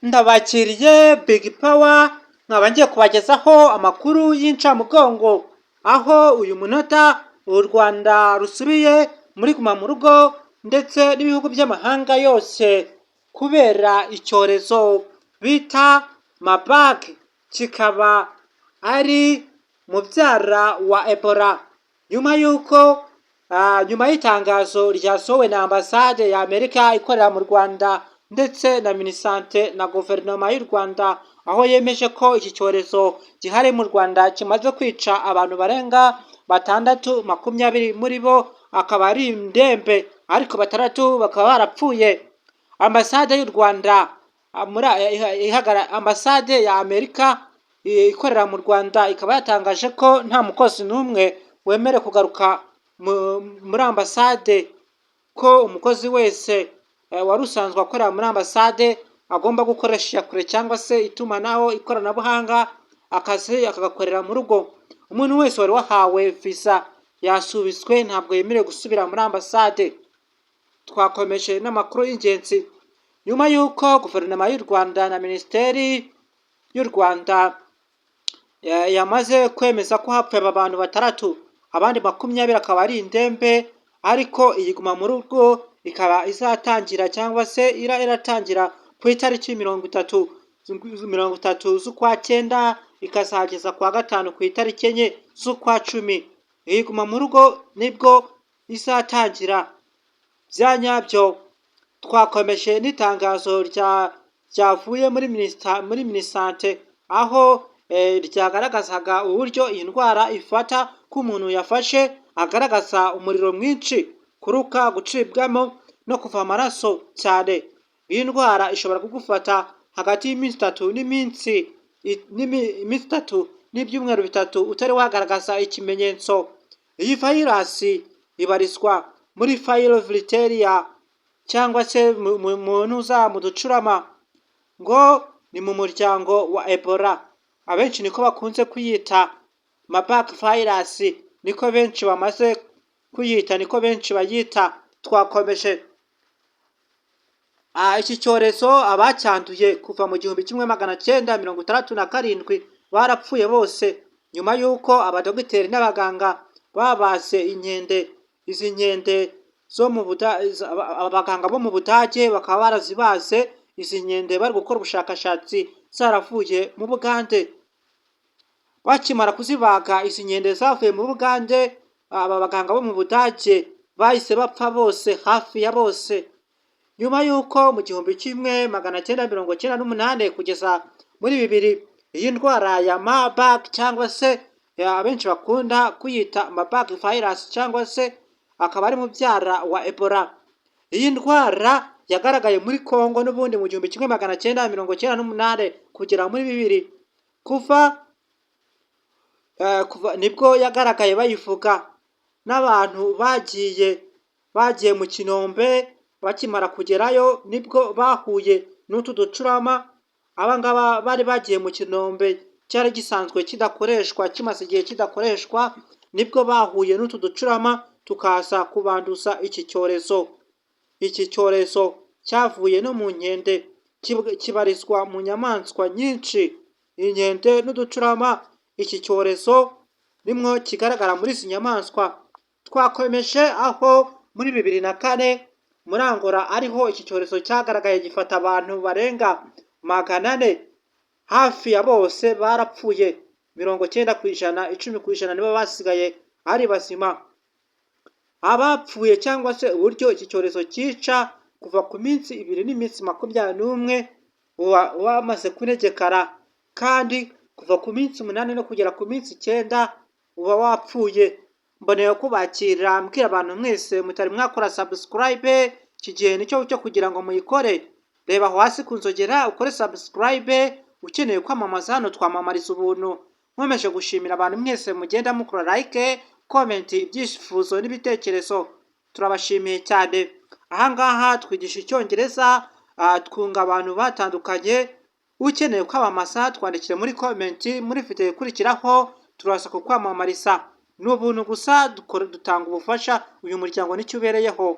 Ndabakiriye Big Power nkaba ngiye kubagezaho amakuru y'incamugongo, aho uyu munota u Rwanda rusubiye muri guma mu rugo ndetse n'ibihugu by'amahanga yose kubera icyorezo bita Marburg, kikaba ari mubyara wa Ebola. Nyuma y'itangazo ryasohowe na ambasade ya Amerika ikorera mu Rwanda ndetse na minisante na guverinoma y'u Rwanda, aho yemeje ko iki cyorezo gihari mu Rwanda kimaze kwica abantu barenga 620, muri bo akaba ari indembe ariko 6 bakaba barapfuye. Ambasade y'u Rwanda ambasade ya Amerika ikorera mu Rwanda ikaba yatangaje ko nta mukozi n'umwe wemerewe kugaruka muri ambasade, ko umukozi wese wari usanzwe akorera muri ambasade agomba gukoresha kure cyangwa se itumanaho ikoranabuhanga, akazi akagakorera mu rugo. Umuntu wese wari wahawe visa yasubitswe, ntabwo yemerewe gusubira muri ambasade. Twakomeje n'amakuru y'ingenzi. Nyuma y'uko guverinoma y'u Rwanda na minisiteri y'u Rwanda yamaze kwemeza ko hapfuye abantu 6, abandi 20 akaba ari indembe, ariko iyi guma mu rugo ikaba izatangira cyangwa se iratangira ku itariki 30 z'ukwa 9 ikazageza kwa 5 ku itariki 4 z'ukwa 10. Iyi guma mu rugo nibwo izatangira bya nyabyo. Twakomeje n'itangazo ryavuye muri minisante, aho ryagaragazaga uburyo iyi ndwara ifata ko umuntu yafashe, agaragaza umuriro mwinshi, kuruka, gucibwamo no kuva amaraso cyane. Iyi ndwara ishobora kugufata hagati y'iminsi 3 n'ibyumweru 3 utari wagaragaza ikimenyetso. Iyi virasi ibarizwa muri Filoviriteria cyangwa se mu ducurama, ngo ni mu muryango wa Ebola. Abenshi niko bakunze kuyita Marburg virus, niko benshi bamaze kuyita, niko benshi bayita. Twakomeje. Iki cyorezo abacyanduye kuva mu 1967 barapfuye bose, nyuma y'uko abadogiteri n'abaganga babaze inkende. Izi nkende abaganga bo mu Budage bakaba barazibaze izi nkende bari gukora ubushakashatsi, zaravuye mu Bugande. Bakimara kuzibaga izi nkende zavuye mu Bugande, aba baganga bo mu Budage bahise bapfa bose, hafi ya bose. Nyuma y'uko mu 1998 kugeza muri 2000 iyi ndwara ya Marburg cyangwa se abenshi bakunda kuyita Marburg virus cyangwa se akaba ari mubyara wa Ebola. Iyi ndwara yagaragaye muri Congo n'ubundi mu 1998 kugera muri 2000. Kuva nibwo yagaragaye bayivuga, n'abantu bagiye mu Kinombe, bakimara kugerayo nibwo bahuye n'utu ducurama. Abangaba bari bagiye mu Kinombe cyari gisanzwe kidakoreshwa, kimaze igihe kidakoreshwa, nibwo bahuye n'utu ducurama tukaza kubanduza iki cyorezo. Iki cyorezo cyavuye no mu nkende, kibarizwa mu nyamaswa nyinshi. Inkende n'uducurama, iki cyorezo nimwo kigaragara muri izi nyamaswa. Twakomeje aho muri 2004 muri Angola ariho iki cyorezo cyagaragaye, gifata abantu barenga 400, hafi ya bose barapfuye. 90%, 10% nibo basigaye ari bazima. Abapfuye cyangwa se uburyo iki cyorezo cyica, kuva ku minsi 2 n'iminsi 21 wamaze kunegekara, kandi kuva ku minsi 8 no kugera ku minsi 9 uba wapfuye. Mboneye kubakira mbwira abantu mwese mutari mwakora subscribe, iki gihe nicyo cyo kugira ngo muyikore. Reba aho hasi ku nzogera ukore subscribe ukeneye kwamamaza hano, twamamariza ubuntu. Nkomeje gushimira abantu mwese mugenda mukora like, comment, ibyifuzo n'ibitekerezo, turabashimiye cyane. Ahangaha twigisha Icyongereza, twunga abantu batandukanye. Ukeneye kwamamaza twandikire muri comment muri video ikurikiraho, turaza kukwamamariza. Ni ubuntu gusa, dutanga ubufasha. Uyu muryango nicyo ubereyeho.